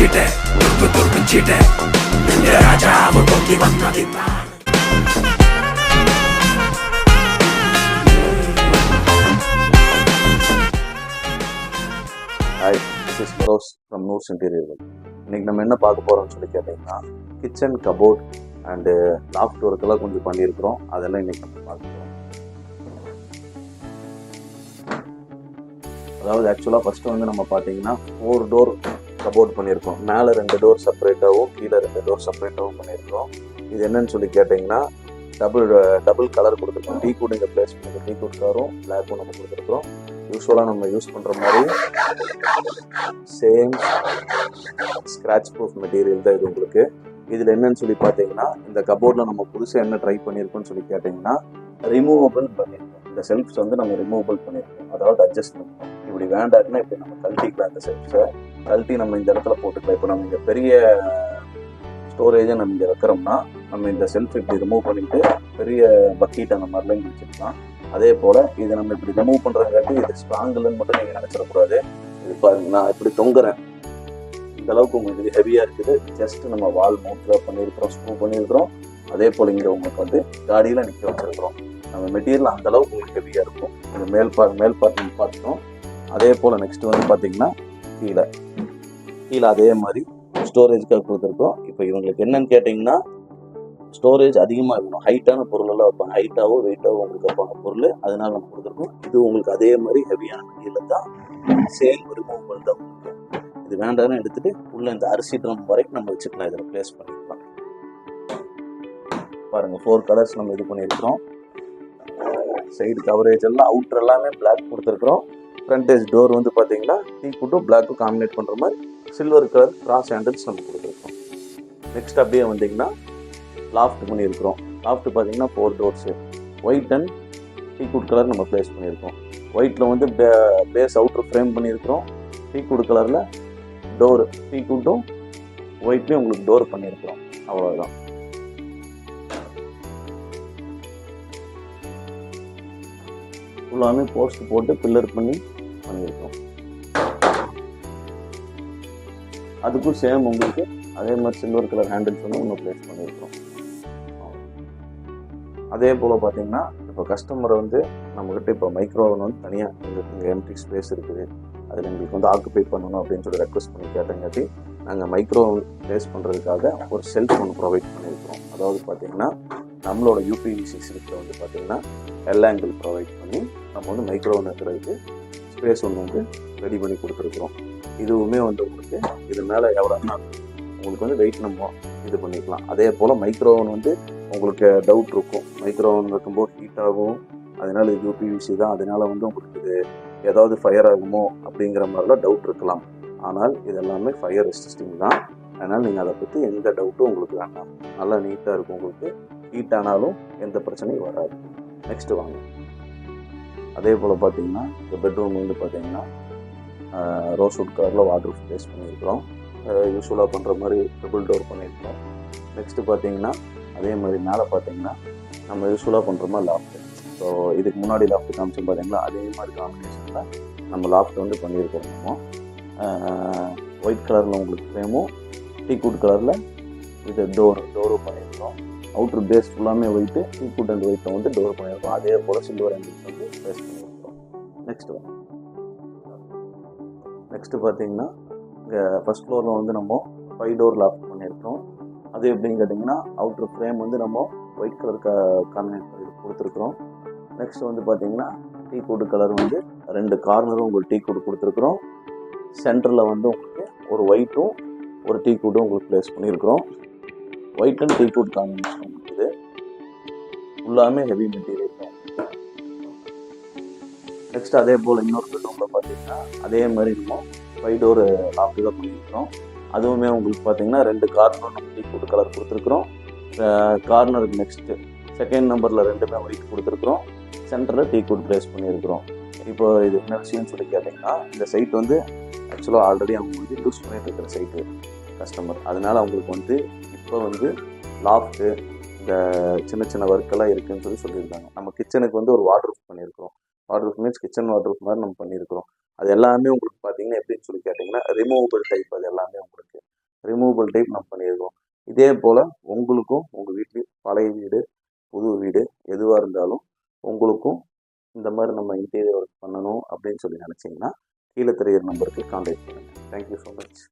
துருப்பிச்சிட்ட துருப்பிச்சிட்ட ராஜாவை பொங்கி வந்ததின்னா hi, this is Feroz from Noor's interior. இன்றைக்கி நம்ம என்ன பார்க்க போகிறோம்னு சொல்லி கேட்டிங்கன்னா, கிச்சன் கபோர்ட் அண்டு லாஃப்ட் ஒர்க்கெல்லாம் கொஞ்சம் பண்ணியிருக்கிறோம். அதெல்லாம் இன்றைக்கி நம்ம பார்க்க போகிறோம். அதாவது ஆக்சுவலாக ஃபஸ்ட்டு வந்து நம்ம பார்த்தீங்கன்னா 4 டோர் கபோர்ட் பண்ணியிருக்கோம். மேலே 2 டோர் செப்பரேட்டாகவும் கீழே 2 டோர் செப்பரேட்டாகவும் பண்ணியிருக்கிறோம். இது என்னன்னு சொல்லி கேட்டிங்கன்னா, டபுள் கலர் கொடுத்துருக்கோம். டீ கூட இங்கே ப்ளேஸ் பண்ணியிருக்கோம். டீ குட் கலரும் பிளாக்கும் நம்ம கொடுத்துருக்குறோம். யூஸ்வலாக நம்ம யூஸ் பண்ணுற மாதிரி சேம் ஸ்க்ராட்ச் ப்ரூஃப் மெட்டீரியல் தான் இது உங்களுக்கு. இதில் என்னன்னு சொல்லி பார்த்தீங்கன்னா, இந்த கபோர்டில் நம்ம புதுசாக என்ன ட்ரை பண்ணியிருக்கோம்னு சொல்லி கேட்டிங்கன்னா, ரிமூவபிள் பண்ணியிருக்கோம். இந்த செல்ஃப்ஸ் வந்து நம்ம ரிமூவபிள் பண்ணியிருக்கோம். அதாவது அட்ஜஸ்ட் பண்ணிருக்கோம். இப்படி வேண்டாக்குன்னா இப்படி நம்ம கழட்டிக்கலாம். இந்த செல்ஃப்ஸை கழட்டி நம்ம இந்த இடத்துல போட்டுக்கலாம். இப்போ நம்ம இங்கே பெரிய ஸ்டோரேஜை நம்ம இங்கே வைக்கிறோம்னா, நம்ம இந்த செல்ஃப் இப்படி ரிமூவ் பண்ணிட்டு பெரிய பக்கெட் அந்த மாதிரிலாம் இங்கே வச்சுக்கலாம். அதே போல் இதை நம்ம இப்படி ரிமூவ் பண்ணுறதுக்காட்டி இது ஸ்ட்ராங் இல்லைன்னு மட்டும் நீங்கள் நினச்சிடக்கூடாது. இது பாருங்க, நான் இப்படி தொங்குறேன், இந்த அளவுக்கு உங்களுக்கு இது ஹெவியாக இருக்குது. ஜஸ்ட் நம்ம வால் மவுண்ட்டில் பண்ணியிருக்கிறோம், ஸ்க்ரூ பண்ணியிருக்கிறோம். அதே போல் இங்கே உங்களுக்கு வந்து காடியில் நிற்க வச்சுருக்கிறோம். நம்ம மெட்டீரியல் அந்த அளவுக்கு உங்களுக்கு ஹெவியாக இருக்கும். இந்த மேல் பார்ட் நம்ம பார்த்துட்டோம். அதே போல் நெக்ஸ்ட் வந்து பார்த்தீங்கன்னா கீழே அதே மாதிரி ஸ்டோரேஜ்க்காக கொடுத்துருக்கோம். இப்போ இவங்களுக்கு என்னன்னு கேட்டிங்கன்னா, ஸ்டோரேஜ் அதிகமாக இருக்கணும். ஹைட்டான பொருளெல்லாம் வைப்பாங்க, ஹைட்டாகவோ வெயிட்டாகவோ உங்களுக்கு வைப்பாங்க பொருள். அதனால நம்ம கொடுத்துருக்கோம். இது உங்களுக்கு அதே மாதிரி ஹெவியான மெட்டீரியல் தான், சேம் ரிமூவபிள் தான் உங்களுக்கு. இது வேண்டாம்னு எடுத்துகிட்டு உள்ள இந்த அரிசி ட்ரம் வரைக்கும் நம்ம வச்சுக்கலாம். இதில் ப்ளேஸ் பண்ணிக்கலாம். பாருங்கள், 4 கலர்ஸ் நம்ம இது பண்ணியிருக்கிறோம். சைடு கவரேஜ் எல்லாம் அவுட்டர் எல்லாமே பிளாக் கொடுத்துருக்குறோம். ஃப்ரண்டேஜ் டோர் வந்து பார்த்தீங்கன்னா டீக்குட்டும் பிளாக்கும் காம்பினேட் பண்ணுற மாதிரி சில்வர் கலர் கிராஸ் ஹேண்டில்ஸ் நம்ம கொடுத்துருக்கோம். நெக்ஸ்ட் அப்படியே வந்தீங்கன்னா லாஃப்ட் பண்ணியிருக்கிறோம். லாஃப்ட் பார்த்தீங்கன்னா 4 doors white and teakwood colour நம்ம ப்ளேஸ் பண்ணியிருக்கோம். ஒயிட்டில் வந்து பேஸ் அவுட்ரு ஃப்ரேம் பண்ணியிருக்கிறோம். டீக்குட் கலரில் டோர் டீக்குட்டும் ஒயிட்லேயும் உங்களுக்கு டோர் பண்ணியிருக்கிறோம். அவ்வளோதான். ஃபுல்லாமே போஸ்ட் போட்டு பில்லர் பண்ணியிருக்கோம். அதுக்கும் சேம் உங்களுக்கு அதே மாதிரி சில்வர் கலர் ஹேண்டில்ஸ் வந்து ஒன்று ப்ளேஸ் பண்ணியிருக்கோம். அதே போல் பார்த்தீங்கன்னா, இப்போ கஸ்டமரை வந்து நம்மக்கிட்ட இப்போ மைக்ரோவன் வந்து தனியாக எங்களுக்கு இங்கே எம்டி ஸ்பேஸ் இருக்குது, அதில் எங்களுக்கு வந்து ஆக்குபை பண்ணணும் அப்படின்னு சொல்லி ரெக்வஸ்ட் பண்ணி கேட்டங்காட்டி நாங்கள் மைக்ரோவன் ப்ளேஸ் பண்ணுறதுக்காக ஒரு செல்ஃப் ஒன்று ப்ரொவைட் பண்ணியிருக்கிறோம். அதாவது பார்த்தீங்கன்னா, நம்மளோட யூபிவிசி சிலிப்பில் வந்து பார்த்தீங்கன்னா எல் ஆங்கிள் ப்ரொவைட் பண்ணி நம்ம வந்து மைக்ரோவன் வைக்கிறதுக்கு ஸ்பேஸ் ஒன்று வந்து ரெடி பண்ணி கொடுத்துருக்குறோம். இதுவுமே வந்து உங்களுக்கு இது மேலே எவ்வளோன்னா உங்களுக்கு வந்து வெயிட் நம்ம இது பண்ணிக்கலாம். அதே போல் மைக்ரோவன் வந்து உங்களுக்கு டவுட் இருக்கும், மைக்ரோவன் வைக்கும்போது ஹீட் ஆகும், அதனால் இது யூபிவிசி தான், அதனால் வந்து உங்களுக்கு இது ஏதாவது ஃபயர் ஆகுமோ அப்படிங்கிற மாதிரிலாம் டவுட் இருக்கலாம். ஆனால் இது எல்லாமே ஃபயர் ரெசிஸ்டிங் தான். அதனால் நீங்கள் அதை பற்றி எந்த டவுட்டும் உங்களுக்கு வேண்டாம். நல்லா நீட்டாக இருக்கும். உங்களுக்கு ஹீட் ஆனாலும் எந்த பிரச்சனையும் வராது. நெக்ஸ்ட்டு வாங்க. அதே போல் பார்த்தீங்கன்னா இந்த பெட்ரூம் வந்து பார்த்தீங்கன்னா ரோஸ்வுட் கலரில் வாட்டர் ப்ளேஸ் பண்ணியிருக்கிறோம். யூஸ்வலாக பண்ணுற மாதிரி ட்ரிபிள் டோர் பண்ணியிருக்கிறோம். நெக்ஸ்ட்டு பார்த்தீங்கன்னா அதே மாதிரி மேலே பார்த்தீங்கன்னா நம்ம யூஸ்வலாக பண்ணுற மாதிரி லாஃப்ட். ஸோ இதுக்கு முன்னாடி லாஃப்ட் காமிச்சு பார்த்தீங்கன்னா அதே மாதிரி காம்பினேஷனில் நம்ம லாஃப்ட் வந்து பண்ணியிருக்கிறோம். ஒயிட் கலரில் உங்களுக்கு ஃப்ரேமும் டீக்குட் கலரில் இது டோரும் பண்ணியிருக்கிறோம். அவுட்ரு பேஸ் ஃபுல்லாமே ஒயிட்டு, டீக்குட் அண்ட் ஒயிட்டில் வந்து டோர் பண்ணியிருக்கோம். அதே போல் சில்வர் ஹேண்டில்ஸ் வந்து ப்ளேஸ் பண்ணியிருக்கிறோம். நெக்ஸ்ட்டு பார்த்தீங்கன்னா இங்கே ஃபஸ்ட் ஃப்ளோரில் வந்து நம்ம 5 டோர் லாஃப்ட் பண்ணியிருக்கிறோம். அது எப்படின்னு கேட்டிங்கன்னா, அவுட்ரு ஃப்ரேம் வந்து நம்ம ஒயிட் கலர் காம்பினேட் பண்ணி கொடுத்துருக்குறோம். நெக்ஸ்ட் வந்து பார்த்தீங்கன்னா டீக்குட் கலர் வந்து 2 கார்னரும் உங்களுக்கு டீக்குட் கொடுத்துருக்குறோம். சென்டரில் வந்து உங்களுக்கு ஒரு ஒயிட்டும் ஒரு டீக்குட்டும் உங்களுக்கு ப்ளேஸ் பண்ணியிருக்கிறோம். ஒயிட் அண்ட் டீக்குட் காம்பினேஷன் உங்களுக்கு இது ஃபுல்லாமே ஹெவி மெட்டீரியல் தான். நெக்ஸ்ட் அதே போல் இன்னொரு பெட்ரூமில் பார்த்தீங்கன்னா அதே மாதிரி நம்ம 5 டோர் லாஃப்ட் தான் பண்ணியிருக்கிறோம். அதுவுமே உங்களுக்கு பார்த்தீங்கன்னா 2 கார்னரும் நம்ம டீக்குட் கலர் கொடுத்துருக்குறோம். கார்னருக்கு நெக்ஸ்ட்டு செகண்ட் நம்பரில் 2மே ஒயிட் கொடுத்துருக்குறோம். சென்டரில் டீக்குட் ப்ளேஸ் பண்ணியிருக்கிறோம். இப்போ இது என்ன விஷயம்னு சொல்லி கேட்டிங்கன்னா, இந்த சைட் வந்து ஆக்சுவலாக ஆல்ரெடி அவங்க வந்து யூஸ் பண்ணிட்டு இருக்கிற சைட்டு கஸ்டமர். அதனால் அவங்களுக்கு வந்து இப்போ வந்து லாஃப்ட்டு இந்த சின்ன சின்ன ஒர்க்கெல்லாம் இருக்குதுன்னு சொல்லியிருக்காங்க. நம்ம கிச்சனுக்கு வந்து ஒரு வாட்ரூஃப் பண்ணியிருக்கிறோம். வாட்ரூஃப் மீன்ஸ் கிச்சன் வாட்ரூஃப் மாதிரி நம்ம பண்ணியிருக்கிறோம். அது எல்லாமே உங்களுக்கு பார்த்தீங்கன்னா எப்படின்னு சொல்லி கேட்டிங்கன்னா ரிமூவபிள் டைப். அது எல்லாமே உங்களுக்கு ரிமூவபிள் டைப் நம்ம பண்ணியிருக்கோம். இதே போல் உங்களுக்கும் உங்கள் வீட்லேயும் பழைய வீடு புது வீடு எதுவாக இருந்தாலும் உங்களுக்கும் இந்த மாதிரி நம்ம இன்டீரியர் ஒர்க் பண்ணணும் அப்படின்னு சொல்லி நினச்சிங்கன்னா கீழே தெரியிற நம்பருக்கு கான்டாக்ட் பண்ணுங்கள். Thank you so much.